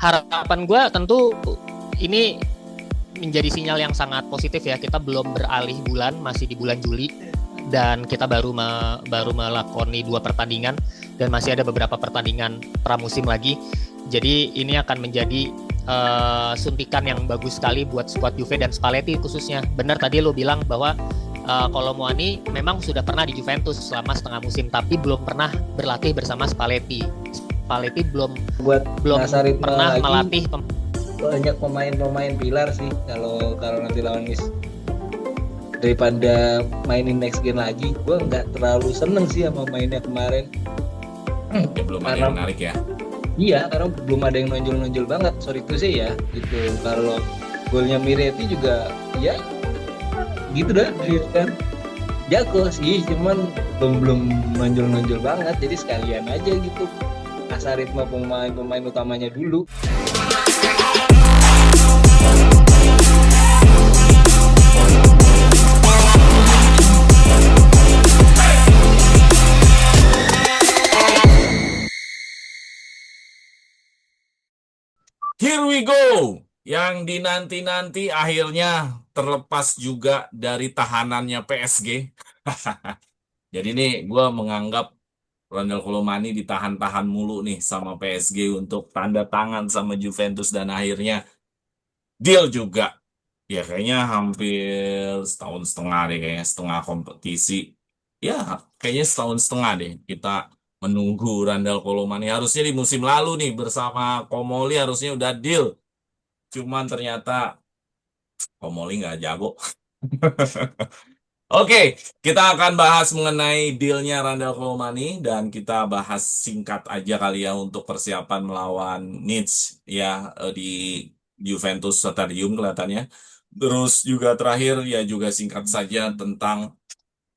harapan gue tentu ini menjadi sinyal yang sangat positif ya. Kita belum beralih bulan, masih di bulan Juli, dan kita baru melakoni 2 pertandingan dan masih ada beberapa pertandingan pramusim lagi. Jadi ini akan menjadi suntikan yang bagus sekali buat skuad Juve dan Spalletti khususnya. Benar tadi lo bilang bahwa Kolo Muani memang sudah pernah di Juventus selama setengah musim, tapi belum pernah berlatih bersama Spalletti. Spalletti belum pernah melatih banyak pemain pilar sih kalau nanti lawan Nice. Daripada mainin next gen lagi, gue nggak terlalu seneng sih sama mainnya kemarin. Ya, belum ada yang menarik ya. Iya, karena belum ada yang nonjol banget. Sorry to say ya, gitu. Kalau golnya Miretti juga, ya gitu dah, kan. Jago sih, cuman belum nonjol banget. Jadi sekalian aja gitu. Asal ritme pemain utamanya dulu. Here we go. Yang dinanti-nanti akhirnya terlepas juga dari tahanannya PSG. Jadi nih gue menganggap Randal Kolo Muani ditahan-tahan mulu nih sama PSG untuk tanda tangan sama Juventus dan akhirnya deal juga. Ya kayaknya hampir setahun setengah deh, kayaknya setengah kompetisi. Ya kayaknya setahun setengah deh kita menunggu Randal Kolo Muani. Harusnya di musim lalu nih bersama Komoli harusnya udah deal. Cuman ternyata Komoli nggak jago. Oke, kita akan bahas mengenai dealnya Randal Kolo Muani dan kita bahas singkat aja kali ya untuk persiapan melawan Leeds ya di Juventus Stadium kelihatannya. Terus juga terakhir ya juga singkat saja tentang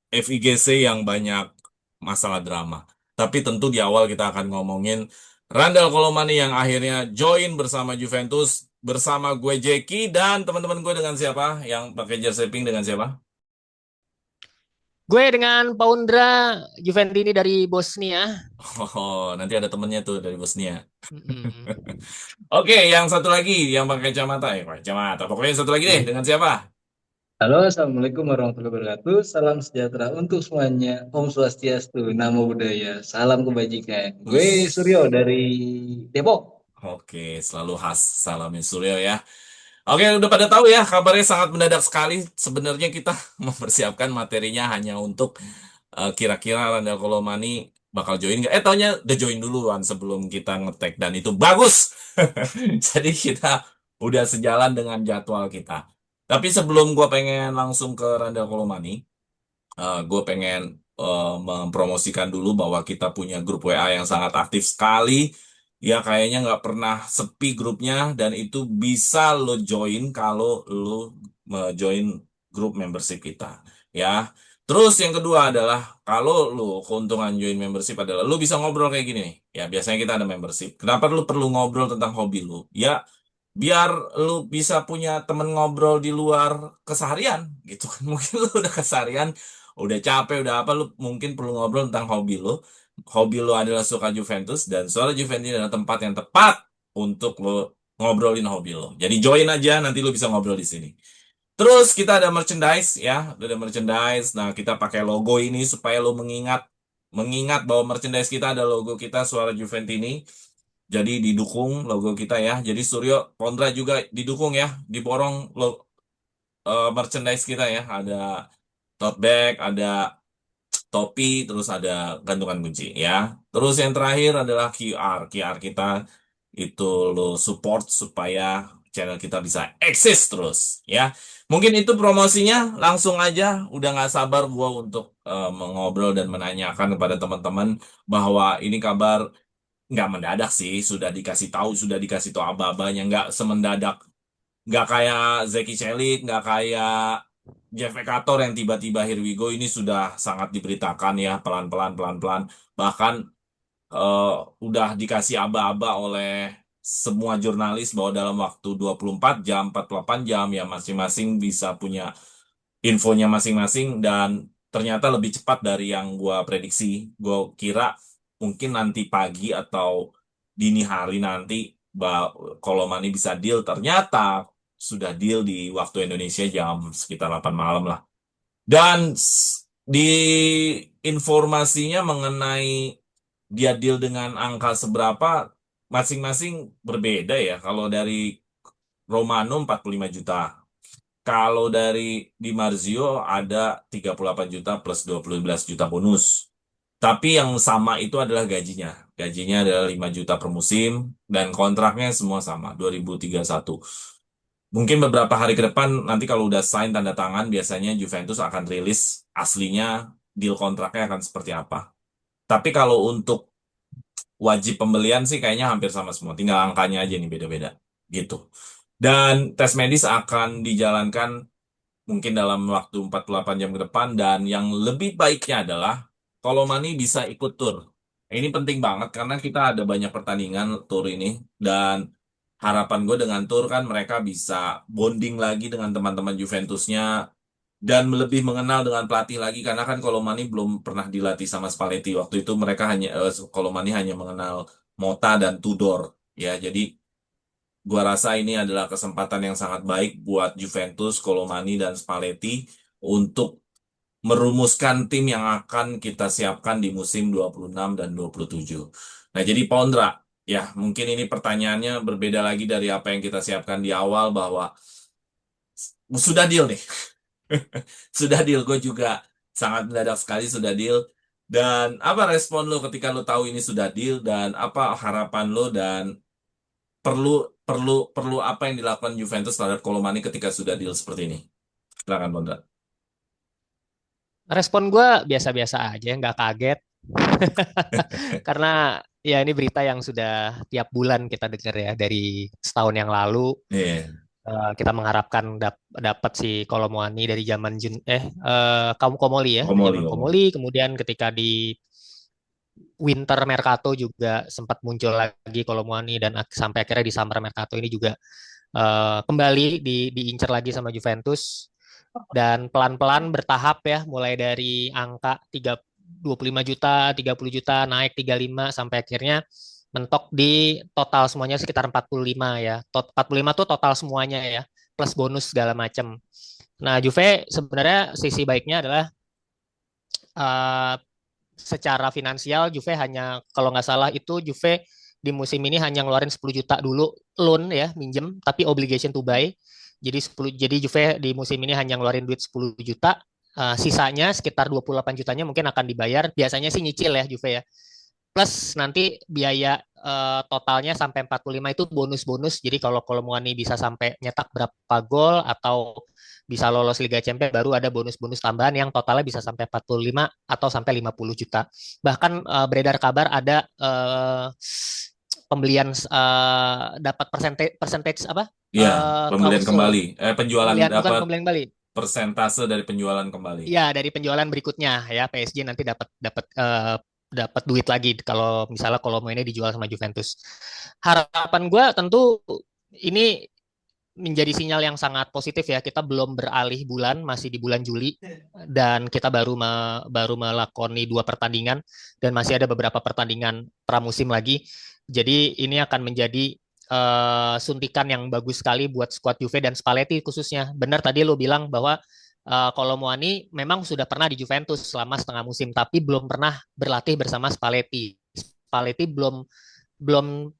FIGC yang banyak masalah drama. Tapi tentu di awal kita akan ngomongin Randal Kolo Muani yang akhirnya join bersama Juventus bersama gue Jeki dan teman-teman gue dengan siapa? Yang pakai jersey pink dengan siapa? gue dengan Poundra Juventini dari Bosnia. Oh, nanti ada temennya tuh dari Bosnia. Mm-mm. Oke, yang satu lagi yang pakai kacamata ya, pakai kacamata. Pokoknya satu lagi deh dengan siapa? Halo, Assalamualaikum warahmatullahi wabarakatuh. Salam sejahtera untuk semuanya. Om Swastiastu, Namo Buddhaya. Salam kebajikan. Gue Ush. Suryo dari Depok. Oke, selalu khas salamin Suryo ya. Oke, udah pada tahu ya, kabarnya sangat mendadak sekali. Sebenarnya kita mempersiapkan materinya hanya untuk kira-kira Randal Kolo Muani bakal join nggak? Taunya udah join duluan sebelum kita ngetek dan itu bagus. Jadi kita udah sejalan dengan jadwal kita. Tapi sebelum gue pengen langsung ke Randal Kolo Muani, gue pengen mempromosikan dulu bahwa kita punya grup WA yang sangat aktif sekali. Ya kayaknya nggak pernah sepi grupnya dan itu bisa lo join kalau lo join grup membership kita. Ya. Terus yang kedua adalah kalau lo keuntungan join membership adalah lo bisa ngobrol kayak gini nih. Ya biasanya kita ada membership. Kenapa lo perlu ngobrol tentang hobi lo? Ya biar lu bisa punya temen ngobrol di luar keseharian gitu kan. Mungkin lu udah keseharian udah capek, udah apa, lu mungkin perlu ngobrol tentang hobi lu. Hobi lu adalah suka Juventus, dan Suara Juventus adalah tempat yang tepat untuk lu ngobrolin hobi lu. Jadi join aja, nanti lu bisa ngobrol di sini. Terus kita ada merchandise ya, ada merchandise. Nah, kita pakai logo ini supaya lu mengingat bahwa merchandise kita ada logo kita Suara Juventini. Jadi didukung logo kita ya. Jadi Suryo Pondra juga didukung ya, diborong merchandise kita ya. Ada tote bag, ada topi, terus ada gantungan kunci ya. Terus yang terakhir adalah QR. QR kita itu lo support supaya channel kita bisa eksis terus ya. Mungkin itu promosinya, langsung aja. Udah nggak sabar gua untuk mengobrol dan menanyakan kepada teman-teman bahwa ini kabar nggak mendadak sih, sudah dikasih tahu aba-abanya, nggak semendadak, nggak kayak Zeki Celik, nggak kayak Jeff Ekator yang tiba-tiba here we go. Ini sudah sangat diberitakan ya, pelan-pelan, pelan-pelan. Bahkan eh, udah dikasih aba-aba oleh semua jurnalis bahwa dalam waktu 24 jam, 48 jam ya masing-masing bisa punya infonya masing-masing dan ternyata lebih cepat dari yang gua prediksi. Gua kira mungkin nanti pagi atau dini hari nanti Colomani bisa deal, ternyata sudah deal di waktu Indonesia jam sekitar 8 malam lah. Dan di informasinya mengenai dia deal dengan angka seberapa, masing-masing berbeda ya. Kalau dari Romano 45 juta. Kalau dari Di Marzio ada 38 juta plus 12 juta bonus. Tapi yang sama itu adalah gajinya. Gajinya adalah 5 juta per musim dan kontraknya semua sama, 2031. Mungkin beberapa hari ke depan nanti kalau udah sign tanda tangan biasanya Juventus akan rilis aslinya deal kontraknya akan seperti apa. Tapi kalau untuk wajib pembelian sih kayaknya hampir sama semua, tinggal angkanya aja nih beda-beda gitu. Dan tes medis akan dijalankan mungkin dalam waktu 48 jam ke depan dan yang lebih baiknya adalah kalau Mani bisa ikut tur. Ini penting banget karena kita ada banyak pertandingan tur ini dan harapan gue dengan tur kan mereka bisa bonding lagi dengan teman-teman Juventusnya dan lebih mengenal dengan pelatih lagi karena kan Colomani belum pernah dilatih sama Spalletti. Waktu itu mereka hanya Colomani hanya mengenal Mota dan Tudor ya. Jadi gua rasa ini adalah kesempatan yang sangat baik buat Juventus, Colomani dan Spalletti untuk merumuskan tim yang akan kita siapkan di musim 26 dan 27. Nah, jadi Pondra, ya mungkin ini pertanyaannya berbeda lagi dari apa yang kita siapkan di awal bahwa sudah deal nih. Sudah deal, gue juga sangat mendadak sekali sudah deal. Dan apa respon lo ketika lo tahu ini sudah deal dan apa harapan lo dan perlu perlu perlu apa yang dilakukan Juventus terhadap Colomani ketika sudah deal seperti ini? Silakan Bondra. Respon gue biasa-biasa aja, nggak kaget. Karena ya ini berita yang sudah tiap bulan kita dengar ya dari setahun yang lalu. Iya, Kita mengharapkan dapat si Kolomuani dari zaman kamu Komoli ya, Komoli, zaman Komoli. Komoli. Kemudian ketika di Winter Mercato juga sempat muncul lagi Kolomuani dan sampai akhirnya di Summer Mercato ini juga kembali diincar lagi sama Juventus dan pelan-pelan bertahap ya mulai dari angka 25 juta, 30 juta naik 35 sampai akhirnya mentok di total semuanya sekitar 45 ya. 45 tuh total semuanya ya, plus bonus segala macam. Nah, Juve sebenarnya sisi baiknya adalah uh, secara finansial Juve hanya kalau nggak salah itu Juve di musim ini hanya ngeluarin 10 juta dulu loan ya, minjem, tapi obligation to buy. Jadi Juve di musim ini hanya ngeluarin duit 10 juta. Sisanya sekitar 28 jutanya mungkin akan dibayar. Biasanya sih nyicil ya Juve ya. Plus nanti biaya totalnya sampai 45 itu bonus-bonus. Jadi kalau Colomwani bisa sampai nyetak berapa gol atau bisa lolos Liga Champions baru ada bonus-bonus tambahan yang totalnya bisa sampai 45 atau sampai 50 juta. Bahkan beredar kabar ada pembelian dapat percentage apa? Iya, pembelian Klausul kembali. Penjualan pembelian bukan dapat pembelian kembali. persentase dari penjualan kembali. Iya, dari penjualan berikutnya ya PSG nanti dapat dapat dapat duit lagi kalau misalnya kalau mau ini dijual sama Juventus. Harapan gue tentu ini menjadi sinyal yang sangat positif ya. Kita belum beralih bulan, masih di bulan Juli dan kita baru melakoni 2 pertandingan dan masih ada beberapa pertandingan pramusim lagi. Jadi ini akan menjadi suntikan yang bagus sekali buat skuad Juve dan Spalletti khususnya. Benar tadi lo bilang bahwa Kolomuani memang sudah pernah di Juventus selama setengah musim, tapi belum pernah berlatih bersama Spalletti. Spalletti belum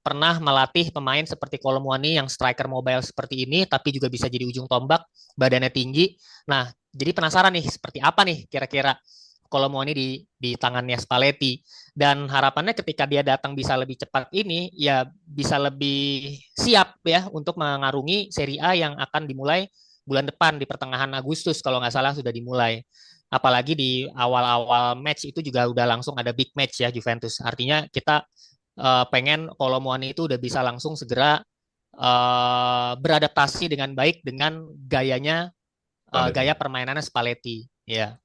pernah melatih pemain seperti Kolomuani yang striker mobile seperti ini, tapi juga bisa jadi ujung tombak, badannya tinggi. Nah, jadi penasaran nih, seperti apa nih kira-kira Kolomuani di tangannya Spalletti. Dan harapannya ketika dia datang bisa lebih cepat ini, ya bisa lebih siap ya untuk mengarungi Serie A yang akan dimulai bulan depan di pertengahan Agustus kalau nggak salah sudah dimulai. Apalagi di awal-awal match itu juga udah langsung ada big match ya Juventus. Artinya kita pengen Kolomuani itu udah bisa langsung segera beradaptasi dengan baik dengan gayanya gaya permainannya Spalletti. Ya.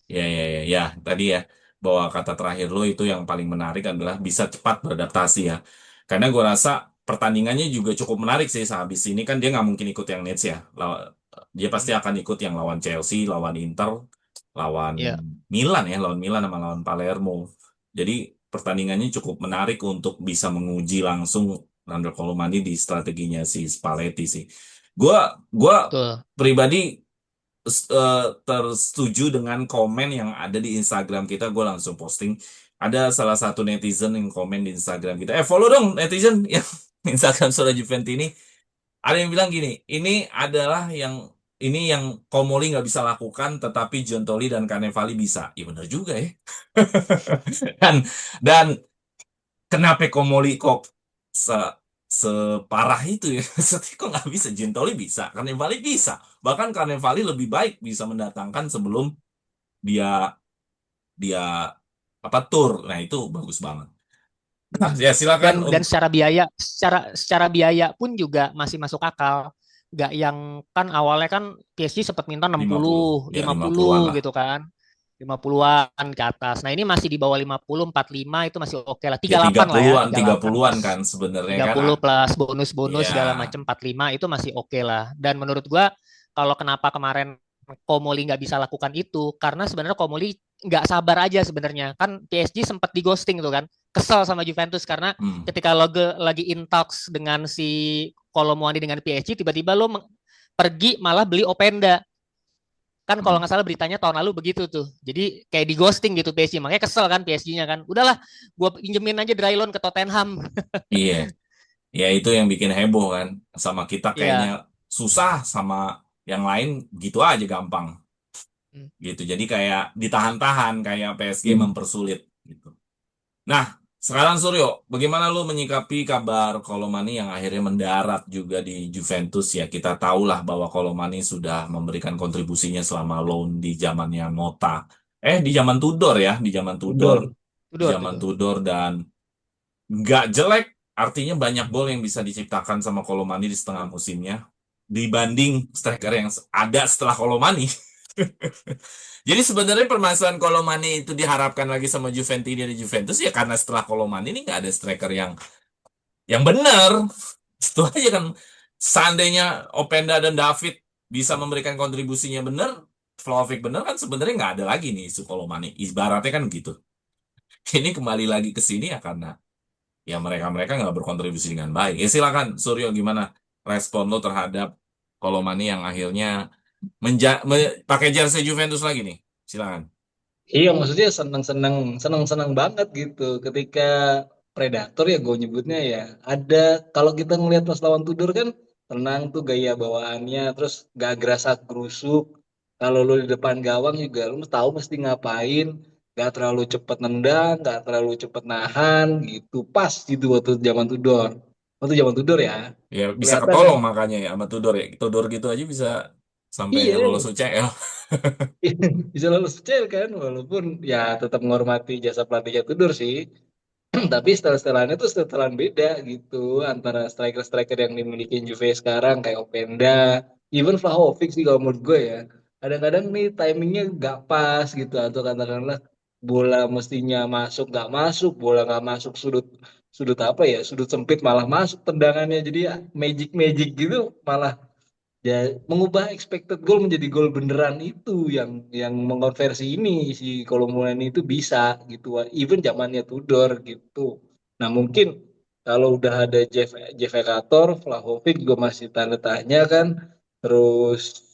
Ya, tadi ya bahwa kata terakhir lo itu yang paling menarik adalah bisa cepat beradaptasi ya. Karena gue rasa pertandingannya juga cukup menarik sih sehabis ini kan dia nggak mungkin ikut yang Nets ya. Dia pasti akan ikut yang lawan Chelsea, lawan Inter, lawan Ya. Milan ya, lawan Milan sama lawan Palermo. Jadi pertandingannya cukup menarik untuk bisa menguji langsung Randall Colomani di strateginya si Spalletti sih. Gua Betul. pribadi tersetuju dengan komen yang ada di Instagram kita. Gue langsung posting. Ada salah satu netizen yang komen di Instagram kita. Follow dong netizen yang Instagram Suara Juventini. Ada yang bilang gini, ini yang Komoli nggak bisa lakukan, tetapi Giuntoli dan Cannavali bisa. Iya benar juga ya. Dan dan kenapa Komoli kok se separah itu ya? Kok nggak bisa? Giuntoli bisa, Cannavali bisa. Bahkan Cannavali lebih baik bisa mendatangkan sebelum dia dia apa tur. Nah itu bagus banget. Nah, ya silakan. Dan secara biaya pun juga masih masuk akal. Nggak yang kan awalnya kan PSG sempat minta 50, 60, ya 50-an 50 lah. gitu kan. 50-an ke atas. Nah, ini masih di bawah 50, 45 itu masih oke lah. Ya 38 lah ya, 30-an, 38 30-an plus kan sebenarnya kan. 30 plus bonus-bonus Ya, segala macam 45 itu masih oke lah. Dan menurut gua kalau kenapa kemarin Komoli nggak bisa lakukan itu karena sebenarnya Komoli nggak sabar aja sebenarnya. Kan PSG sempat di ghosting tuh kan. Kesel sama Juventus karena ketika lo lagi in talks dengan si Kolomuani dengan PSG tiba-tiba lo pergi malah beli Openda. Kan kalau nggak salah beritanya tahun lalu begitu tuh. Jadi kayak di ghosting gitu PSG. Makanya kesel kan PSG-nya kan. Udahlah, gue pinjemin aja dry loan ke Tottenham. iya. Ya itu yang bikin heboh kan. Sama kita kayaknya Iya. susah, sama yang lain gitu aja gampang. Gitu. Jadi kayak ditahan-tahan, kayak PSG mempersulit gitu. Nah, sekarang Suryo, bagaimana lu menyikapi kabar Colomani yang akhirnya mendarat juga di Juventus ya? Kita tahulah bahwa Colomani sudah memberikan kontribusinya selama loan di zamannya Motta. Di zaman Tudor ya, di zaman Tudor, Tudor. di Tudor, zaman tudor. Tudor dan nggak jelek. Artinya banyak gol yang bisa diciptakan sama Colomani di setengah musimnya dibanding striker yang ada setelah Colomani. Jadi sebenarnya permasalahan Colomani itu diharapkan lagi sama Juventus dari Juventus ya karena setelah Colomani ini nggak ada striker yang benar. Itu aja kan. Seandainya Openda dan David bisa memberikan kontribusinya benar, Vlahovic benar kan sebenarnya nggak ada lagi nih isu Colomani. Ibaratnya kan gitu. Ini kembali lagi ke sini ya karena ya mereka-mereka nggak berkontribusi dengan baik. Ya silakan Suryo gimana respon lo terhadap Colomani yang akhirnya pakai jersey Juventus lagi nih. Silakan. Iya, maksudnya seneng-seneng banget gitu ketika Predator ya gue nyebutnya ya. Ada kalau kita ngelihat pas lawan Tudor kan tenang tuh gaya bawaannya, terus gak gerasak gerusuk. Kalau lu di depan gawang juga lu tahu mesti ngapain, gak terlalu cepet nendang, gak terlalu cepet nahan gitu. Pas gitu waktu zaman Tudor. Waktu zaman Tudor ya. Ya bisa Kelihatan kan? ketolong makanya ya sama Tudor ya. Tudor gitu aja bisa sampai Iya, lolos UCL. bisa lolos CL kan walaupun ya tetap menghormati jasa pelatihnya Tudor sih. Tapi setelan-setelannya tuh setelan beda gitu antara striker-striker yang dimiliki Juve sekarang kayak Openda, even Vlahovic sih kalau menurut gue ya. Kadang-kadang nih timingnya nggak pas gitu atau katakanlah bola mestinya masuk nggak masuk, bola nggak masuk sudut sudut apa ya sudut sempit malah masuk tendangannya jadi ya magic magic gitu malah ya mengubah expected goal menjadi gol beneran itu yang mengkonversi ini si Kolomouani itu bisa gitu even zamannya Tudor gitu. Nah mungkin kalau udah ada Jeff Ekator, Vlahovic juga masih tanda tanya kan, terus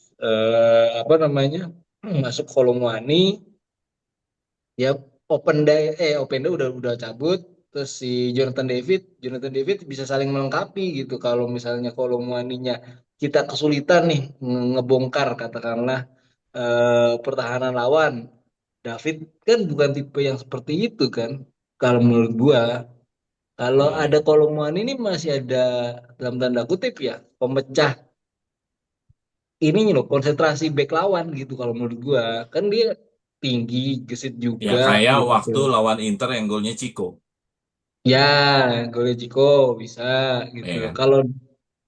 apa namanya masuk Kolomouani ya Openda udah cabut, terus si Jonathan David bisa saling melengkapi gitu kalau misalnya Kolomuaninya kita kesulitan nih ngebongkar katakanlah pertahanan lawan. David kan bukan tipe yang seperti itu kan kalau menurut gua. Kalau Iya. ada Kolomuani ini masih ada dalam tanda kutip ya pemecah ini loh konsentrasi back lawan gitu kalau menurut gua kan dia tinggi gesit Ya juga kayak gitu. waktu lawan Inter yang golnya Chico. Ya, golnya Jiko bisa gitu. Iya kan? Kalau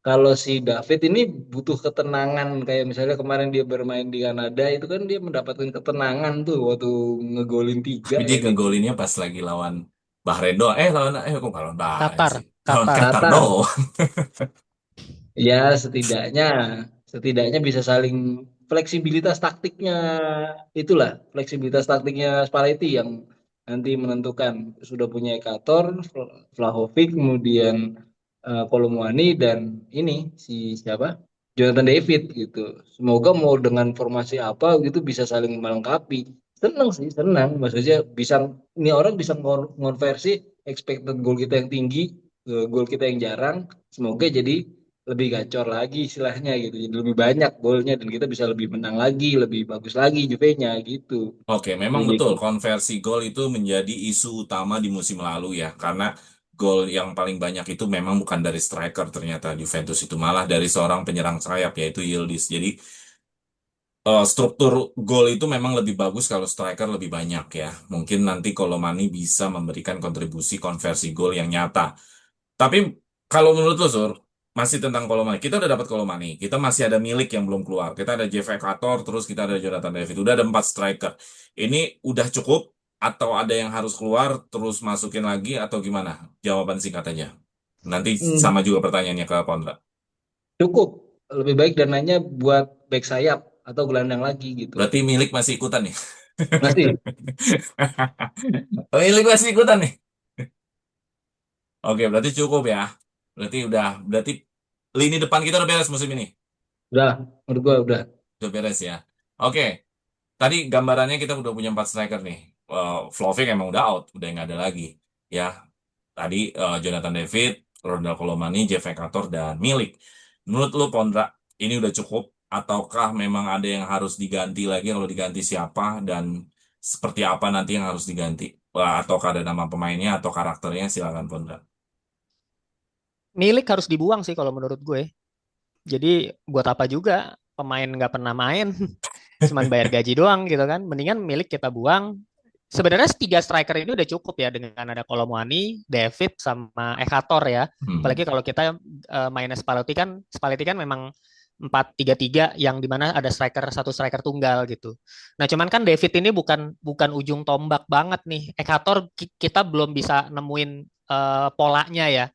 kalau si David ini butuh ketenangan kayak misalnya kemarin dia bermain di Kanada itu kan dia mendapatkan ketenangan tuh waktu ngegolin tiga Tapi dia ya dia golin ngegolinnya pas lagi lawan Bahrain doang. Kok lawan Bahrain Qatar, sih? Lawan Qatar. Qatar Qatar. doang. Ya setidaknya bisa saling fleksibilitas taktiknya itulah fleksibilitas taktiknya Spalletti yang nanti menentukan sudah punya Ekator, Vlahovic kemudian Kolomwani dan ini si siapa? Jonathan David gitu. Semoga mau dengan formasi apa gitu bisa saling melengkapi. Senang sih, senang. Maksudnya bisa ini orang bisa ngonversi expected goal kita yang tinggi, gol kita yang jarang. Semoga jadi lebih gacor lagi istilahnya gitu. Jadi lebih banyak golnya dan kita bisa lebih menang lagi, lebih bagus lagi Juve-nya gitu. Oke, memang Jadi betul konversi gol itu menjadi isu utama di musim lalu ya, karena gol yang paling banyak itu memang bukan dari striker ternyata Juventus itu malah dari seorang penyerang sayap yaitu Yildiz. Jadi struktur gol itu memang lebih bagus kalau striker lebih banyak ya. Mungkin nanti kalau Mani bisa memberikan kontribusi konversi gol yang nyata. Tapi kalau menurut lo, Sur, masih tentang Kolomani. Kita udah dapat Kolomani. Kita masih ada Milik yang belum keluar. Kita ada Jeff Ekator, terus kita ada Jonathan David. Udah ada 4 striker. Ini udah cukup atau ada yang harus keluar terus masukin lagi atau gimana? Jawaban singkat aja. Nanti hmm, sama juga pertanyaannya ke Pondra. cukup lebih baik dananya buat back sayap atau gelandang lagi gitu. Berarti Milik masih ikutan nih. Masih. Milik masih ikutan nih. Oke, berarti cukup ya. Berarti lini depan kita udah beres musim ini. Udah, menurut gua udah. Udah beres ya. Oke, tadi gambarannya kita udah punya 4 striker nih. Vlahovic emang udah out, udah nggak ada lagi. Ya, tadi Jonathan David, Ronald Colomani, Jeff Ekator, dan Milik. Menurut lu, Pondra, ini udah cukup? Ataukah memang ada yang harus diganti lagi? Kalau diganti siapa? Dan seperti apa nanti yang harus diganti? Ataukah ada nama pemainnya atau karakternya? Silakan, Pondra. Milik harus dibuang sih kalau menurut gue. Jadi buat apa juga pemain nggak pernah main, cuman bayar gaji doang gitu kan. Mendingan Milik kita buang. Sebenarnya tiga striker ini udah cukup ya dengan ada Kolomwani, David sama Ekator ya. Hmm. Apalagi kalau kita mainnya Spalletti kan memang 4-3-3 yang dimana ada satu striker tunggal gitu. Nah cuman kan David ini bukan bukan ujung tombak banget nih. Ekator kita belum bisa nemuin polanya ya.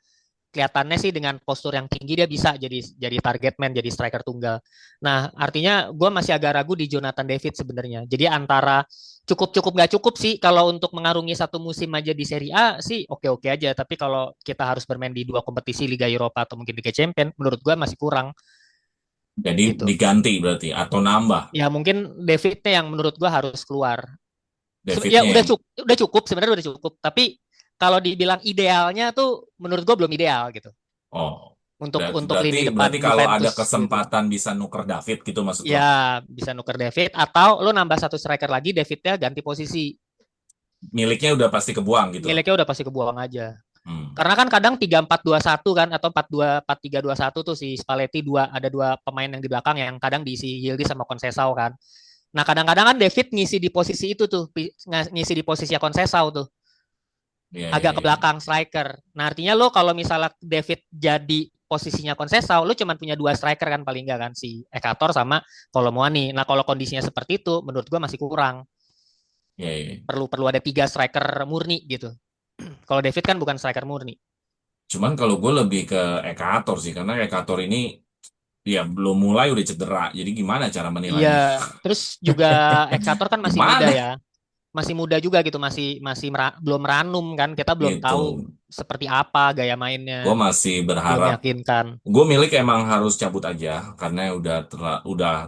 Kelihatannya sih dengan postur yang tinggi dia bisa jadi target man, jadi striker tunggal. Nah, artinya gue masih agak ragu di Jonathan David sebenarnya. Jadi antara cukup-cukup nggak cukup sih kalau untuk mengarungi satu musim aja di Serie A sih oke-oke aja. Tapi kalau kita harus bermain di dua kompetisi Liga Eropa atau mungkin Liga Champions, menurut gue masih kurang Jadi gitu. diganti berarti atau nambah Ya mungkin Davidnya yang menurut gue harus keluar. Ya Davidnya yang udah cukup sebenarnya udah cukup. Tapi kalau dibilang idealnya tuh menurut gue belum ideal gitu. oh Untuk berarti lini depan berarti kalau ada Juventus gitu. kesempatan bisa nuker David gitu maksud lo. Ya bisa nuker David atau lo nambah satu striker lagi, Davidnya ganti posisi. Miliknya udah pasti kebuang gitu. Miliknya udah pasti kebuang aja. Hmm. Karena kan kadang 3-4-2-1 kan atau 4-2-4-3-2-1 tuh si Spalletti ada dua pemain yang di belakang yang kadang diisi Yildiz sama Conceição kan. Nah, kadang-kadang kan David ngisi di posisi itu tuh, ngisi di posisi Conceição tuh, Iya, iya, agak ke iya. belakang striker. Nah, artinya lo kalau misalnya David jadi posisinya Conceição, lo cuma punya dua striker kan paling enggak kan si Ekator sama Kolomwani. Nah, kalau kondisinya seperti itu menurut gua masih kurang. Iya, iya. Perlu perlu ada tiga striker murni gitu. Kalau David kan bukan striker murni. Cuman kalau gue lebih ke Ekator sih karena Ekator ini ya belum mulai udah cedera. Jadi gimana cara Iya, menilainya? terus juga Ekator kan masih muda Gimana? ya. Masih muda juga gitu, masih masih belum ranum kan. Kita belum Gitu. tahu seperti apa gaya mainnya, Gue masih belum berharap yakinkan. gue milik emang harus cabut aja karena udah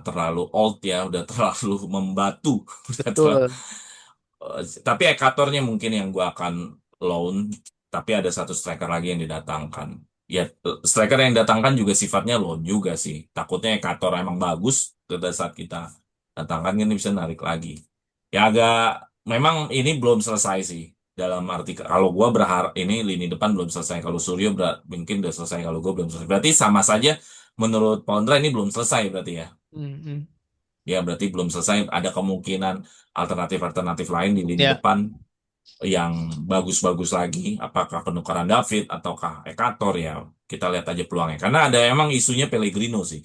terlalu old ya, udah terlalu membatu, udah terlalu. Betul. Tapi Ekatornya mungkin yang gue akan loan, tapi ada satu striker lagi yang didatangkan. Ya, striker yang didatangkan juga sifatnya loan juga sih. Takutnya Ekator emang bagus, pada saat kita datangkan ini bisa narik lagi. Ya agak, memang ini belum selesai sih. Dalam arti, kalau gue berharap ini lini depan belum selesai. Kalau Suryo mungkin udah selesai, kalau gue belum selesai. Berarti sama saja menurut Pondra ini belum selesai berarti ya. Hmm. Ya, berarti belum selesai. Ada kemungkinan alternatif-alternatif lain di lini Ya, depan yang bagus-bagus lagi. Apakah penukaran David ataukah Ekator ya. Kita lihat aja peluangnya. Karena ada emang isunya Pellegrino sih.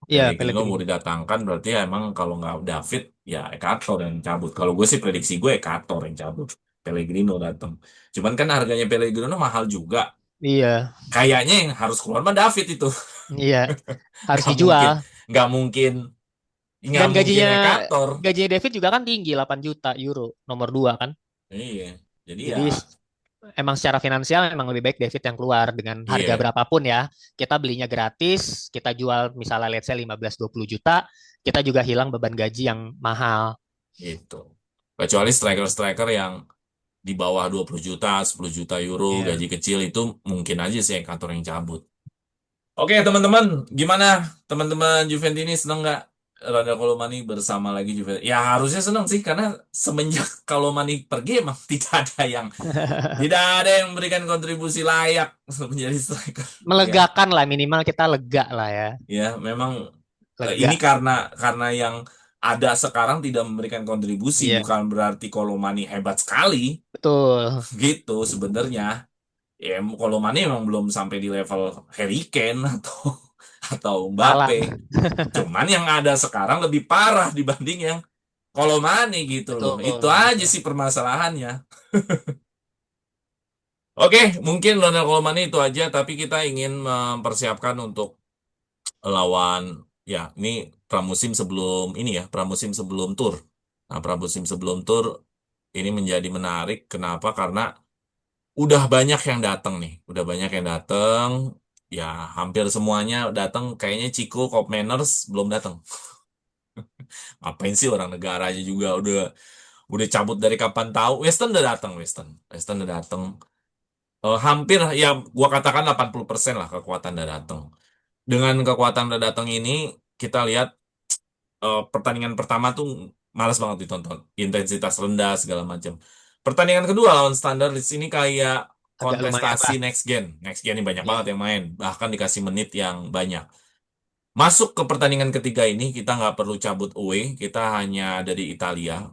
iya Pellegrino mau Pellegrini. didatangkan berarti ya emang kalau nggak David ya Ekator yang cabut. Kalau gue sih prediksi gue Ekator yang cabut. Pellegrino datang. Cuman kan harganya Pellegrino mahal juga. Iya, Kayaknya yang harus keluar mah David itu. iya harus Nggak mungkin, dijual. nggak mungkin, nggak Dan mungkin gajinya Ekator. gajinya David juga kan tinggi 8 juta euro nomor 2 kan. Iya, jadi ya Jadi emang secara finansial emang lebih baik David yang keluar dengan harga Iya, berapapun ya. Kita belinya gratis, kita jual misalnya let's say 15-20 juta, kita juga hilang beban gaji yang mahal. gitu. Kecuali striker-striker yang di bawah 20 juta, 10 juta euro, Iya. gaji kecil itu mungkin aja sih kantor yang cabut. Oke, teman-teman, gimana? Teman-teman Juventini seneng nggak Ronald Colomani bersama lagi Juventus? Ya harusnya seneng sih, karena semenjak Colomani pergi emang tidak ada yang memberikan kontribusi layak menjadi striker. Ya, Melegakan lah, minimal kita lega lah ya. ya memang ini Lega. karena yang ada sekarang tidak memberikan kontribusi, Iya, bukan berarti Colomani hebat sekali betul. gitu sebenarnya. Ya, Colomani emang belum sampai di level Harry Kane atau Salah. Mbappe. Cuman yang ada sekarang lebih parah dibanding yang Colomani gitu loh. Itu Betul, aja betul. sih permasalahannya. Oke, mungkin Ronald Colomani itu aja, tapi kita ingin mempersiapkan untuk lawan, ya ini pramusim sebelum ini ya, pramusim sebelum tur. Nah, pramusim sebelum tur ini menjadi menarik. Kenapa? Karena udah banyak yang datang nih, udah banyak yang datang. Ya, hampir semuanya datang. Kayaknya Chico, Cop Manners belum datang. Ngapain sih orang negara aja juga udah cabut dari kapan tahu. Western udah datang, Western udah datang. Hampir ya gua katakan 80% lah kekuatan udah datang. Dengan kekuatan udah datang ini kita lihat pertandingan pertama tuh malas banget ditonton. Intensitas rendah segala macam. Pertandingan kedua lawan Standard di sini kayak Agak lumayan kontestasi lah. next gen. Next gen ini banyak banget Iya. yang main. Bahkan dikasih menit yang banyak. Masuk ke pertandingan ketiga ini kita nggak perlu cabut away. Kita hanya dari Italia.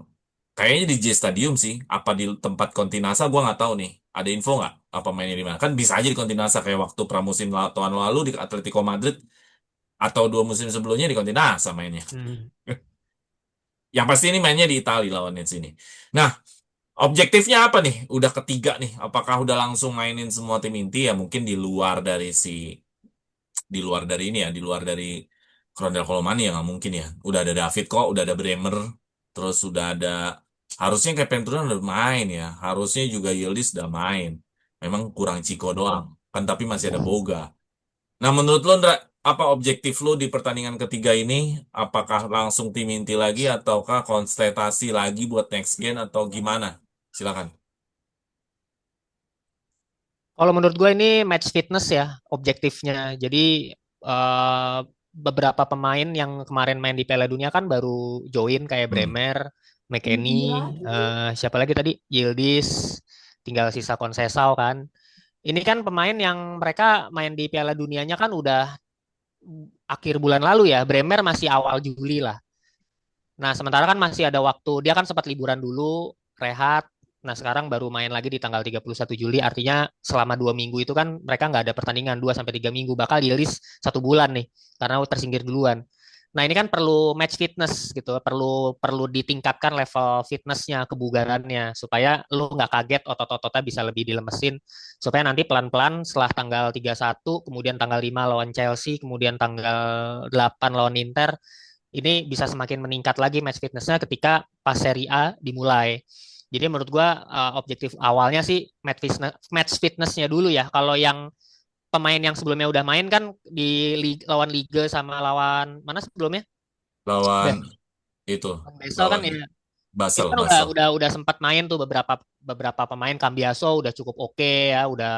Kayaknya di J Stadium sih. Apa di tempat Kontinasa gua nggak tahu nih. Ada info nggak? Apa mainnya di mana? Kan bisa aja di Kontinasa kayak waktu pramusim tahun lalu di Atletico Madrid atau 2 musim sebelumnya di Kontinasa mainnya. Hmm. Yang pasti ini mainnya di Italia lawan Nets ini. Nah, objektifnya apa nih? Udah ketiga nih. Apakah udah langsung mainin semua tim inti ya? Mungkin di luar dari ini ya, di luar dari Krondel Kolomani ya nggak mungkin ya. Udah ada David kok, udah ada Bremer, terus udah ada harusnya kayak Penturan udah main ya. Harusnya juga Yildiz udah main. Memang kurang Ciko doang. Kan tapi masih ada Boga. Nah, menurut lo, Ndra, apa objektif lo di pertandingan ketiga ini? Apakah langsung tim inti lagi ataukah konsultasi lagi buat next gen atau gimana? Silakan. Kalau menurut gue ini match fitness ya objektifnya. Jadi eh, beberapa pemain yang kemarin main di Piala Dunia kan baru join kayak Hmm. Bremer, McKennie, siapa lagi tadi? Yildiz, tinggal sisa Conceição kan. Ini kan pemain yang mereka main di Piala Dunianya kan udah akhir bulan lalu ya. Bremer masih awal Juli lah. Nah, sementara kan masih ada waktu. Dia kan sempat liburan dulu, rehat. Nah, sekarang baru main lagi di tanggal 31 Juli. Artinya selama 2 minggu itu kan mereka nggak ada pertandingan 2 sampai 3 minggu. Bakal dirilis 1 bulan nih, karena tersinggir duluan. Nah, ini kan perlu match fitness gitu. Perlu perlu ditingkatkan level fitnessnya, kebugarannya. Supaya lu nggak kaget otot-ototnya bisa lebih dilemesin. Supaya nanti pelan-pelan setelah tanggal 31, kemudian tanggal 5 lawan Chelsea, kemudian tanggal 8 lawan Inter, ini bisa semakin meningkat lagi match fitnessnya ketika pas Serie A dimulai. Jadi menurut gua objektif awalnya sih match fitnessnya dulu ya. Kalau yang pemain yang sebelumnya udah main kan di lawan Liga sama lawan mana sebelumnya? Lawan Be- itu, Besok kan lawan ya. Itu Basel, kan udah Basel. udah sempat main tuh beberapa beberapa pemain. Cambiaso udah cukup oke ya, udah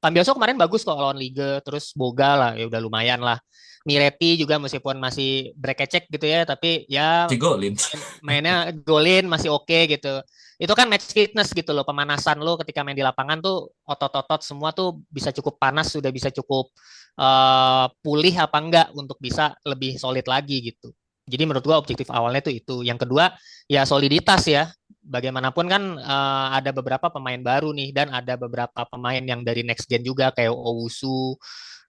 Cambiaso kemarin bagus kok lawan Liga, terus Boga lah ya udah lumayan lah. Miretti juga meskipun masih brekecek gitu ya, tapi ya Cigolin. mainnya golin masih oke gitu. Itu kan match fitness gitu loh, pemanasan lo ketika main di lapangan tuh otot-otot semua tuh bisa cukup panas, sudah bisa cukup pulih apa enggak untuk bisa lebih solid lagi gitu. Jadi menurut gua objektif awalnya tuh itu. Yang kedua ya soliditas ya. Bagaimanapun kan ada beberapa pemain baru nih dan ada beberapa pemain yang dari next gen juga kayak Owusu,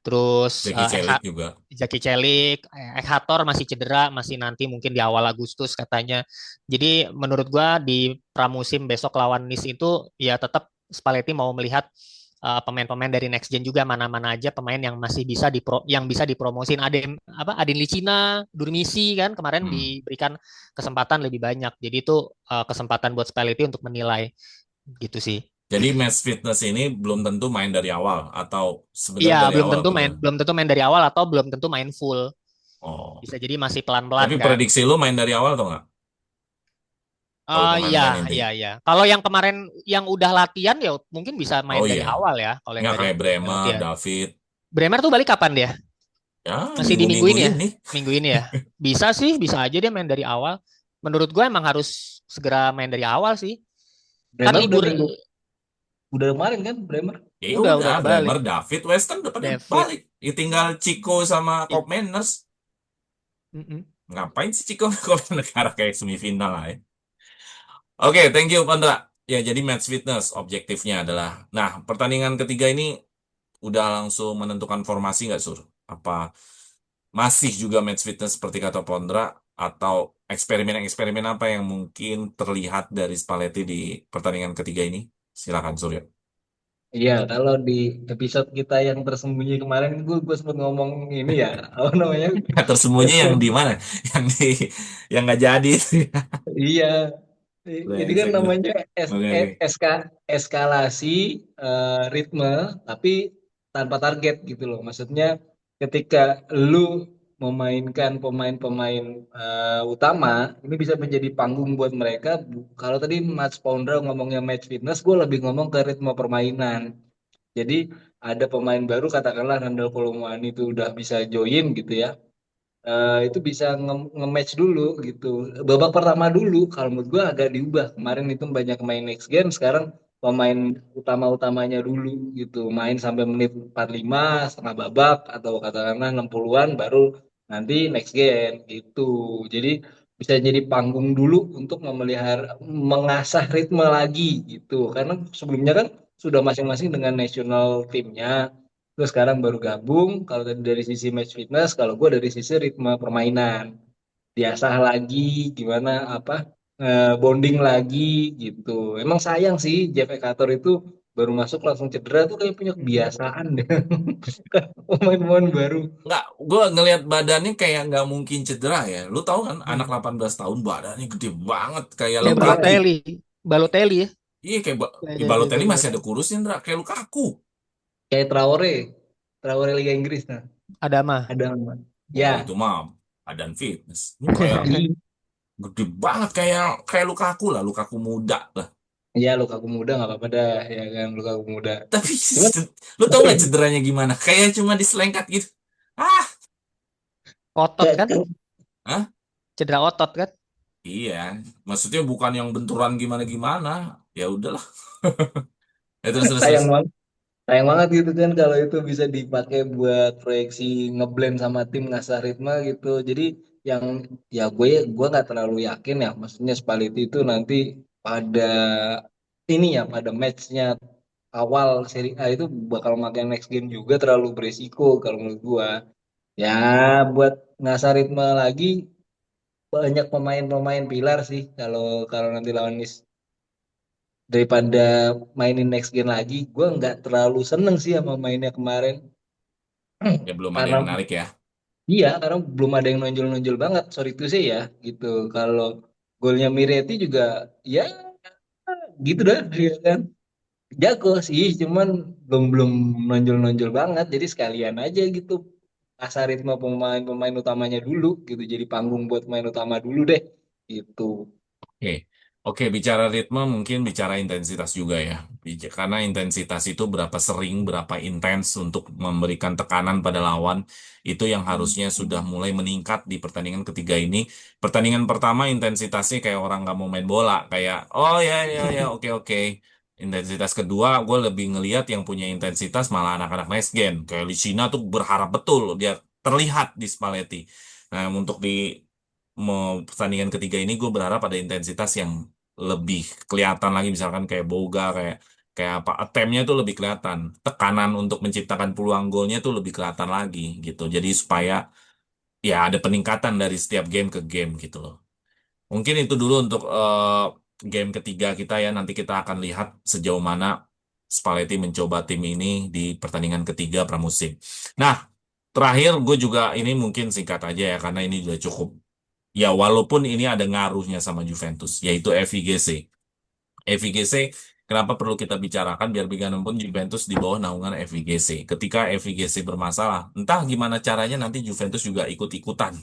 terus Jackie Celik juga. Jaki Celik, Ekhator masih cedera, masih nanti mungkin di awal Agustus katanya. Jadi menurut gua di pramusim besok lawan Nice itu ya tetap Spalletti mau melihat pemain-pemain dari next gen juga mana-mana aja pemain yang masih bisa yang bisa dipromosin. Adin Licina, Durmisi kan kemarin Hmm. diberikan kesempatan lebih banyak. Jadi itu kesempatan buat Spalletti untuk menilai gitu sih. Jadi match fitness ini belum tentu main dari awal atau Iya, sebenarnya dari awal bener. belum tentu main dari awal atau belum tentu main full. Oh. Bisa jadi masih pelan-pelan Tapi kan. prediksi lu main dari awal atau nggak? Kalau Iya, pemain-pemain inti. iya, iya. Kalau yang kemarin yang udah latihan ya mungkin bisa main Oh dari iya. awal ya. Kalau yang Nggak dari kayak udah Bremer, latihan. David. Bremer tuh balik kapan dia? Ya, Masih di minggu minggu-minggu ini ya? ini. Minggu ini ya? Bisa sih, bisa aja dia main dari awal. Menurut gue emang harus segera main dari awal sih. Kan Bremer libur udah kemarin kan Bremer. Ya udah udah, kembali. Bremer, David, Weston udah pada David. balik. Ya tinggal Chico sama Cobb Manners. Mm-mm. Ngapain sih Chico kalau negara kayak semifinal lah ya. Oke, thank you Pandra. Ya, jadi match fitness objektifnya adalah. Nah, pertandingan ketiga ini udah langsung menentukan formasi nggak, Sur? Apa masih juga match fitness seperti kata Pondra atau eksperimen-eksperimen apa yang mungkin terlihat dari Spalletti di pertandingan ketiga ini? Silakan Surya. Iya, kalau di episode kita yang tersembunyi kemarin, gue sempat ngomong ini ya, apa namanya? Tersembunyi yang di mana? Yang di yang nggak jadi. Iya, ini kan Brengsek lu. namanya Oke, oke. eskalasi ritme, tapi tanpa target gitu loh. Maksudnya ketika lu memainkan pemain-pemain utama, ini bisa menjadi panggung buat mereka. Kalau tadi Mas Pondra ngomongnya match fitness, gue lebih ngomong ke ritme permainan. Jadi ada pemain baru katakanlah Randall Colomwani itu udah bisa join gitu ya. Itu bisa nge-match dulu gitu. Babak pertama dulu kalau menurut gua agak diubah. Kemarin itu banyak main next gen, sekarang pemain utama-utamanya dulu gitu. Main sampai menit 45 setengah babak atau katakanlah 60-an baru nanti next gen gitu. Jadi bisa jadi panggung dulu untuk memelihara mengasah ritme lagi gitu. Karena sebelumnya kan sudah masing-masing dengan national timnya. Terus sekarang baru gabung. Kalau tadi dari sisi match fitness, kalau gue dari sisi ritme permainan, diasah lagi, gimana apa bonding lagi gitu. Emang sayang sih Jeff Ekator itu baru masuk langsung cedera tuh kayak punya kebiasaan deh. Pemain-pemain baru. Nggak, gue ngelihat badannya kayak nggak mungkin cedera ya. Lu tahu kan, anak Hmm. 18 tahun badannya gede banget, kayak Kayak Lukaku. Iya, Balotelli. Balotelli ya. Iya, kayak Kayak Balotelli gitu. masih ada kurusnya, Ndra. Kayak Lukaku. kayak Traore, Traore Liga Inggris nah. Ada mah. Ada Oh, ya. itu mah badan fitness. Lu kayak Iya, gede banget, kayak kayak Lukaku lah, Lukaku muda lah. iya Lukaku muda nggak apa-apa dah ya kan Lukaku muda. Tapi Cuman lu tau nggak cederanya gimana? Kayak cuma diselengkat gitu. Ah, Otot kan? Hah? Cedera otot kan? Iya, maksudnya bukan yang benturan gimana-gimana. Ya udahlah. Ya terus terus terus. sayang banget. Sayang banget gitu kan kalau itu bisa dipakai buat proyeksi ngeblend sama tim ngasah ritme gitu. Jadi yang ya gue nggak terlalu yakin ya. Maksudnya Spalletti itu nanti pada ini ya pada matchnya awal seri A itu bakal makin next game juga terlalu beresiko kalau menurut gue. Ya buat ngasah ritme lagi banyak pemain-pemain pilar sih kalau kalau nanti lawan Nice daripada mainin next gen lagi, gue nggak terlalu seneng sih sama mainnya kemarin. Ya belum ada Karena yang menarik ya. iya, karena belum ada yang nonjol-nonjol banget. Sorry itu sih ya, gitu. Kalau golnya Miretti juga, ya gitu dah, dia kan. Jago sih, cuman belum belum nonjol-nonjol banget. Jadi sekalian aja gitu. Asal ritme pemain-pemain utamanya dulu, gitu. Jadi panggung buat pemain utama dulu deh, gitu. Oke, oke, bicara ritme mungkin bicara intensitas juga ya. Karena intensitas itu berapa sering, berapa intens untuk memberikan tekanan pada lawan, itu yang harusnya sudah mulai meningkat di pertandingan ketiga ini. Pertandingan pertama intensitasnya kayak orang nggak mau main bola, kayak oh ya ya ya oke oke. Intensitas kedua, gue lebih ngelihat yang punya intensitas malah anak-anak next gen. Kayak Lucina tuh berharap betul dia terlihat di Spalletti. Nah, untuk di pertandingan ketiga ini gue berharap ada intensitas yang lebih kelihatan lagi, misalkan kayak Boga, kayak kayak apa, attempt-nya tuh lebih kelihatan, tekanan untuk menciptakan peluang golnya tuh lebih kelihatan lagi gitu, jadi supaya ya ada peningkatan dari setiap game ke game gitu loh. Mungkin itu dulu untuk game ketiga kita ya, nanti kita akan lihat sejauh mana Spalletti mencoba tim ini di pertandingan ketiga pramusim. Nah, terakhir gue juga ini mungkin singkat aja ya, karena ini sudah cukup. Ya, walaupun ini ada ngaruhnya sama Juventus, yaitu FIGC. FIGC Kenapa perlu kita bicarakan biar bagaimanapun Juventus di bawah naungan FIGC. Ketika FIGC bermasalah, entah gimana caranya nanti Juventus juga ikut-ikutan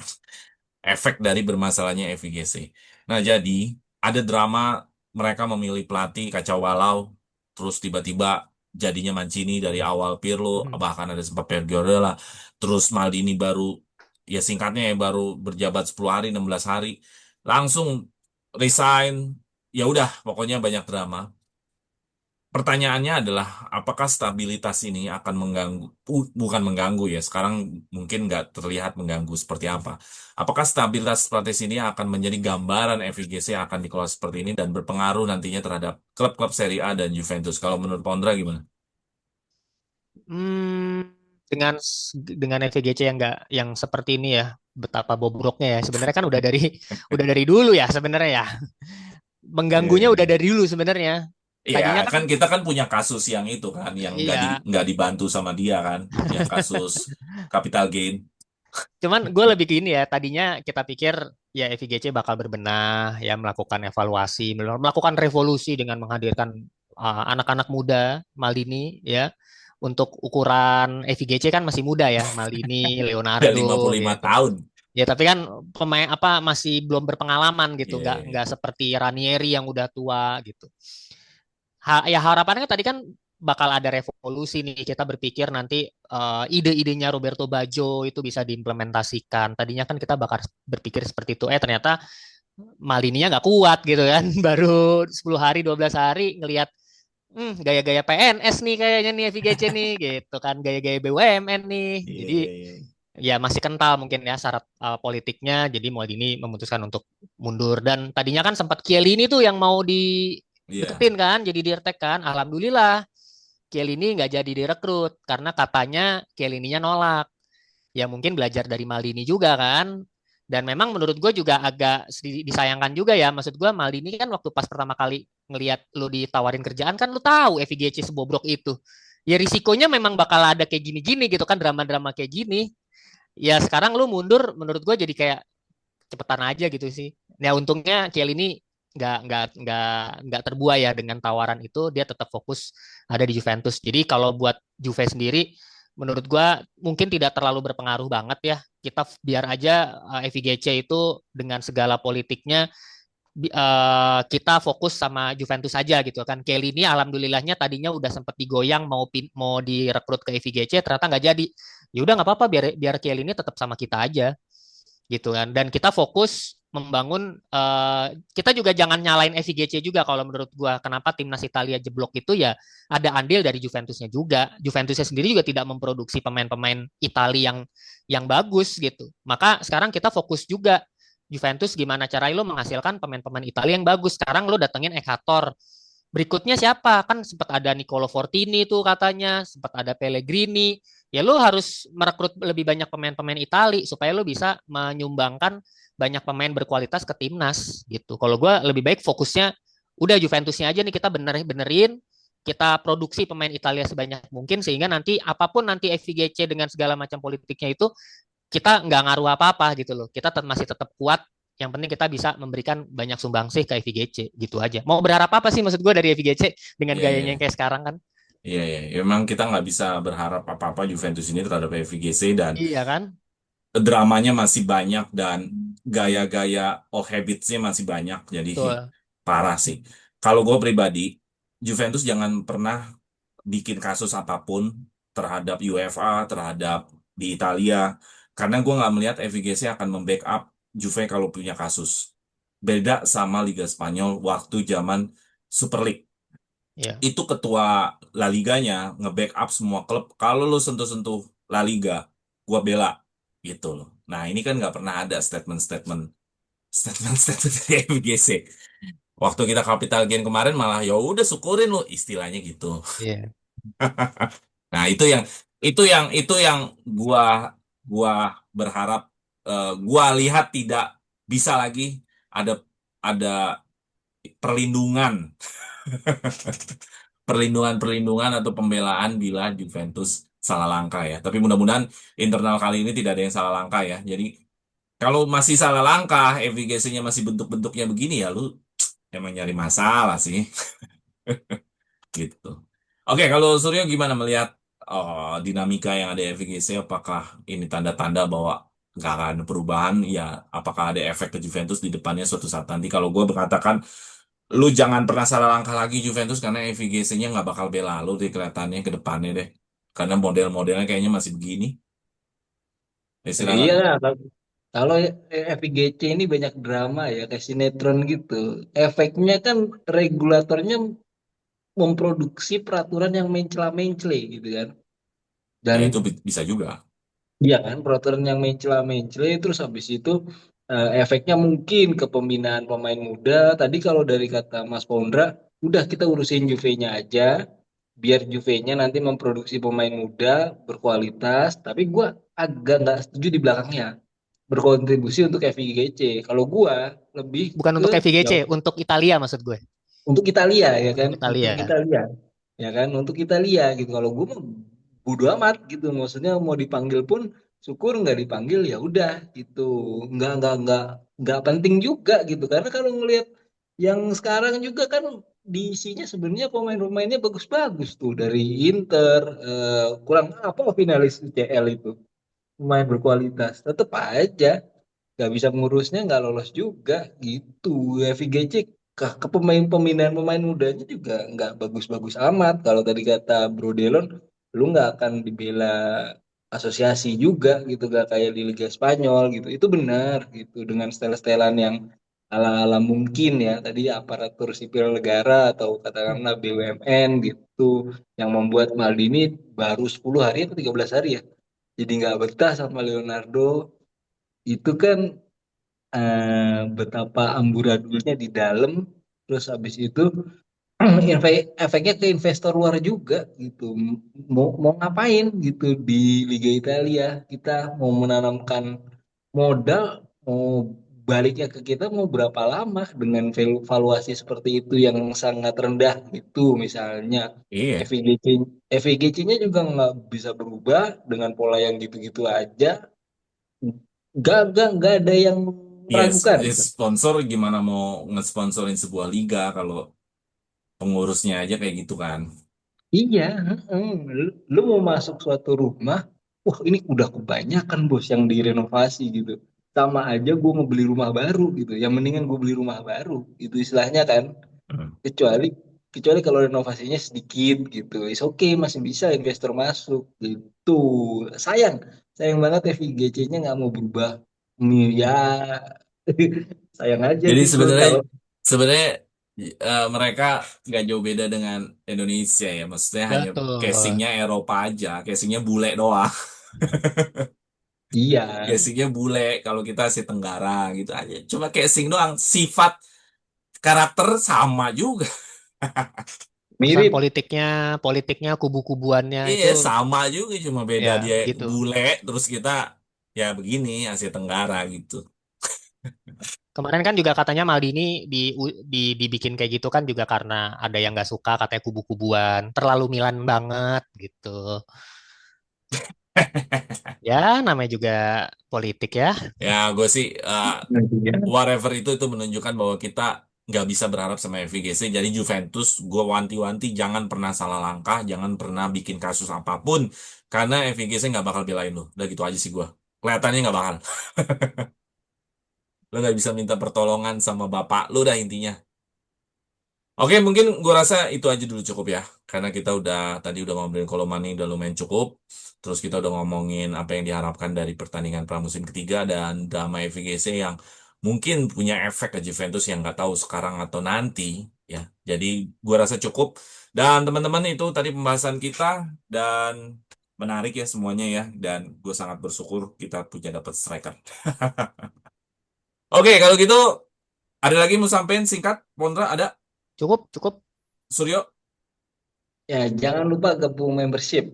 efek dari bermasalahnya FIGC. Nah, jadi ada drama mereka memilih pelatih kacau balau, terus tiba-tiba jadinya Mancini dari awal Pirlo, Mhm. bahkan ada sempat Pep Guardiola, terus Maldini baru, ya singkatnya ya baru berjabat 10 hari, 16 hari, langsung resign, ya udah pokoknya banyak drama. Pertanyaannya adalah, apakah stabilitas ini akan mengganggu, bukan mengganggu ya, sekarang mungkin nggak terlihat mengganggu seperti apa. Apakah stabilitas strategi ini akan menjadi gambaran FIGC yang akan dikelola seperti ini dan berpengaruh nantinya terhadap klub-klub Serie A dan Juventus? Kalau menurut Pondra gimana? Hmm, dengan FVGC yang nggak yang seperti ini ya, betapa bobroknya ya. Sebenarnya kan udah dari udah dari dulu ya sebenarnya ya. Iya, Mengganggunya iya, udah iya. dari dulu sebenarnya. Iya, Tadinya kan kan kita kan punya kasus yang itu kan, yang iya, nggak dibantu sama dia kan, yang kasus capital gain. cuman gue lebih ke ini ya. Tadinya kita pikir ya FIGC bakal berbenah, ya melakukan evaluasi, melakukan revolusi dengan menghadirkan anak-anak muda, Maldini ya. Untuk ukuran FIGC kan masih muda ya, Maldini, Ya lima Leonardo puluh lima gitu. tahun. Ya tapi kan pemain apa masih belum berpengalaman gitu, Iya, iya, iya. nggak seperti Ranieri yang udah tua gitu. Ya harapannya tadi kan bakal ada revolusi nih. Kita berpikir nanti ide-idenya Roberto Baggio itu bisa diimplementasikan. Tadinya kan kita bakal berpikir seperti itu. Ternyata Malininya nggak kuat gitu kan. Baru 10 hari, 12 hari ngelihat gaya-gaya PNS nih kayaknya nih FIGC nih gitu kan. Gaya-gaya BUMN nih. Iya, Jadi iya, iya. ya masih kental mungkin ya syarat politiknya. Jadi Maldini memutuskan untuk mundur. Dan tadinya kan sempat Chiellini tuh yang mau Iya. dideketin kan, jadi dirtek kan. Alhamdulillah Chiellini nggak jadi direkrut karena katanya Chiellininya nolak. Ya mungkin belajar dari Maldini juga kan. Dan memang menurut gue juga agak disayangkan juga ya. Maksud gue Maldini kan waktu pas pertama kali ngelihat lu ditawarin kerjaan kan lu tahu FIGC sebobrok itu. Ya risikonya memang bakal ada kayak gini-gini gitu kan, drama-drama kayak gini. Ya sekarang lu mundur menurut gue jadi kayak cepetan aja gitu sih. Ya untungnya Kiel ini nggak terbuai ya dengan tawaran itu, dia tetap fokus ada di Juventus. Jadi kalau buat Juve sendiri menurut gua mungkin tidak terlalu berpengaruh banget ya. Kita biar aja FIGC itu dengan segala politiknya kita fokus sama Juventus saja gitu kan. Kelly ini alhamdulillahnya tadinya udah sempat digoyang mau direkrut ke FIGC ternyata nggak jadi. Ya udah nggak apa-apa biar biar Kelly ini tetap sama kita aja gitu kan. Dan kita fokus membangun kita juga jangan nyalain FIGC juga kalau menurut gua kenapa timnas Italia jeblok itu ya ada andil dari Juventusnya juga. Juventusnya sendiri juga tidak memproduksi pemain-pemain Italia yang bagus gitu. Maka sekarang kita fokus juga Juventus gimana caranya lo menghasilkan pemain-pemain Italia yang bagus. Sekarang lo datengin Ekator. Berikutnya siapa? Kan sempat ada Nicolo Fortini tuh katanya, sempat ada Pellegrini. Ya lo harus merekrut lebih banyak pemain-pemain Itali supaya lo bisa menyumbangkan banyak pemain berkualitas ke timnas gitu. Kalau gue lebih baik fokusnya udah Juventusnya aja nih kita benerin, kita produksi pemain Italia sebanyak mungkin sehingga nanti apapun nanti FIGC dengan segala macam politiknya itu kita nggak ngaruh apa-apa gitu loh. Kita masih tetap kuat. Yang penting kita bisa memberikan banyak sumbangsih ke FIGC gitu aja. Mau berharap apa sih maksud gue dari FIGC dengan Iya, gayanya iya. yang kayak sekarang kan? Iya, iya. Memang kita nggak bisa berharap apa-apa Juventus ini terhadap FIGC dan Iya kan? dramanya masih banyak dan gaya-gaya old habits-nya masih banyak. Jadi Betul. parah sih. Kalau gue pribadi, Juventus jangan pernah bikin kasus apapun terhadap UEFA, terhadap di Italia, karena gue nggak melihat FIGC akan membackup Juve kalau punya kasus. Beda sama Liga Spanyol waktu zaman Super League. Iya. Itu ketua La Liganya nge-backup semua klub. Kalau lu sentuh-sentuh La Liga, gua bela gitu loh. Nah ini kan nggak pernah ada statement dari FGC. Waktu kita capital gain kemarin malah ya udah syukurin lo istilahnya gitu. Iya. Nah itu yang gua gua berharap gua lihat tidak bisa lagi ada ada perlindungan perlindungan atau pembelaan bila Juventus salah langkah ya. Tapi mudah-mudahan internal kali ini tidak ada yang salah langkah ya. Jadi kalau masih salah langkah, FIGC-nya masih bentuk-bentuknya begini ya, lu emang nyari masalah sih. gitu. Oke, kalau Suryo gimana melihat dinamika yang ada di FVGC? Apakah ini tanda-tanda bahwa nggak akan ada perubahan? Ya, apakah ada efek ke Juventus di depannya suatu saat nanti? Kalau gue berkatakan, lu jangan pernah salah langkah lagi Juventus karena FVGC-nya nggak bakal bela lu deh kelihatannya ke depannya deh. Karena model-modelnya kayaknya masih begini. Ya, Iya, silakan. kalau FIGC ini banyak drama ya, kayak sinetron gitu. Efeknya kan regulatornya memproduksi peraturan yang mencela-mencele gitu kan. Ya Dan itu bisa juga. iya kan, peraturan yang mencela-mencele terus habis itu efeknya mungkin ke pembinaan pemain muda. Tadi kalau dari kata Mas Pondra, udah kita urusin Juve-nya aja, biar Juve-nya nanti memproduksi pemain muda berkualitas. Tapi gua agak nggak setuju di belakangnya berkontribusi untuk FIGC. Kalau gua lebih Bukan ke untuk ya, FVGC, untuk Italia maksud gue. untuk Italia ya kan, Untuk untuk Italia. Italia ya kan, untuk Italia gitu. Kalau gue mah bodo amat gitu, maksudnya mau dipanggil pun syukur, nggak dipanggil ya udah gitu, nggak penting juga gitu, karena kalau ngelihat yang sekarang juga kan diisinya sebenarnya pemain-pemainnya bagus-bagus tuh dari Inter, kurang apa finalis UCL itu, pemain berkualitas tetap aja nggak bisa ngurusnya, nggak lolos juga gitu. FIGC ke pembinaan pemain mudanya juga nggak bagus-bagus amat. Kalau tadi kata Bro Delon, lu nggak akan dibela asosiasi juga gitu, gak kayak di Liga Spanyol gitu. Itu benar gitu, dengan style-stylean yang ala-ala mungkin ya tadi aparatur sipil negara atau katakanlah BUMN gitu, yang membuat Maldini baru 10 hari atau 13 hari ya jadi nggak betah sama Leonardo. Itu kan betapa amburadulnya di dalam, terus habis itu efeknya ke investor luar juga gitu, mau mau ngapain gitu di Liga Italia, kita mau menanamkan modal, mau baliknya ke kita mau berapa lama dengan valuasi seperti itu yang sangat rendah gitu misalnya. Iya. FIGC FIGC-nya juga nggak bisa berubah dengan pola yang gitu-gitu aja, nggak ada yang Yes, meragukan. sponsor gimana mau ngesponsorin sebuah liga kalau pengurusnya aja kayak gitu kan? Iya, heeh. Lu mau masuk suatu rumah, wah ini udah kebanyakan bos yang direnovasi gitu. Sama aja gue mau beli rumah baru gitu. Yang mendingan gue beli rumah baru, itu istilahnya kan. Hmm. Kecuali kecuali kalau renovasinya sedikit gitu. Is oke, masih bisa investor masuk gitu. Sayang, sayang banget FIGC-nya nggak mau berubah. Nih ya, sayang aja Jadi gitu. sebenarnya Kalau sebenarnya mereka nggak jauh beda dengan Indonesia ya. Maksudnya hanya Betul. casingnya Eropa aja, casingnya bule doang. iya, Casingnya bule, kalau kita Asia Tenggara gitu aja. Cuma casing doang, sifat karakter sama juga. Urusan mirip. politiknya, kubu-kubuannya Iya, itu sama juga, cuma beda ya dia gitu. bule, terus kita ya begini Asia Tenggara gitu. Kemarin kan juga katanya Maldini dibikin kayak gitu kan juga karena ada yang nggak suka katanya kubu-kubuan, terlalu Milan banget gitu. Ya, namanya juga politik ya. Ya, gue sih Nantinya. whatever itu menunjukkan bahwa kita nggak bisa berharap sama FVGC. Jadi Juventus, gue wanti-wanti jangan pernah salah langkah, jangan pernah bikin kasus apapun, karena FVGC nggak bakal belain lo. Udah gitu aja sih gue. Kelihatannya nggak bakal. Lo nggak bisa minta pertolongan sama bapak lo dah intinya. Oke, mungkin gue rasa itu aja dulu cukup ya. Karena kita udah tadi udah ngobrolin Kolomani udah lumayan cukup. Terus kita udah ngomongin apa yang diharapkan dari pertandingan pramusim ketiga dan drama FVGC yang mungkin punya efek ke Juventus yang nggak tahu sekarang atau nanti ya. Jadi gue rasa cukup. Dan teman-teman itu tadi pembahasan kita dan menarik ya semuanya ya. Dan gue sangat bersyukur kita punya dapat striker. Oke, kalau gitu ada lagi mau sampein singkat, Pondra ada? Cukup, cukup. Suryo? Ya, jangan lupa gabung membership.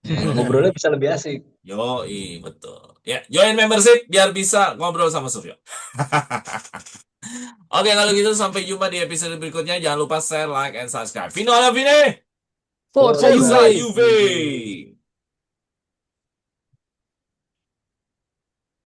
Ngobrolnya bisa lebih asik. Yoi, betul. Ya, join membership biar bisa ngobrol sama Suryo. Oke, kalau gitu sampai jumpa di episode berikutnya. Jangan lupa share, like, and subscribe. Vino alla fine, Forza Forza Forza Juve! Juve. Juve!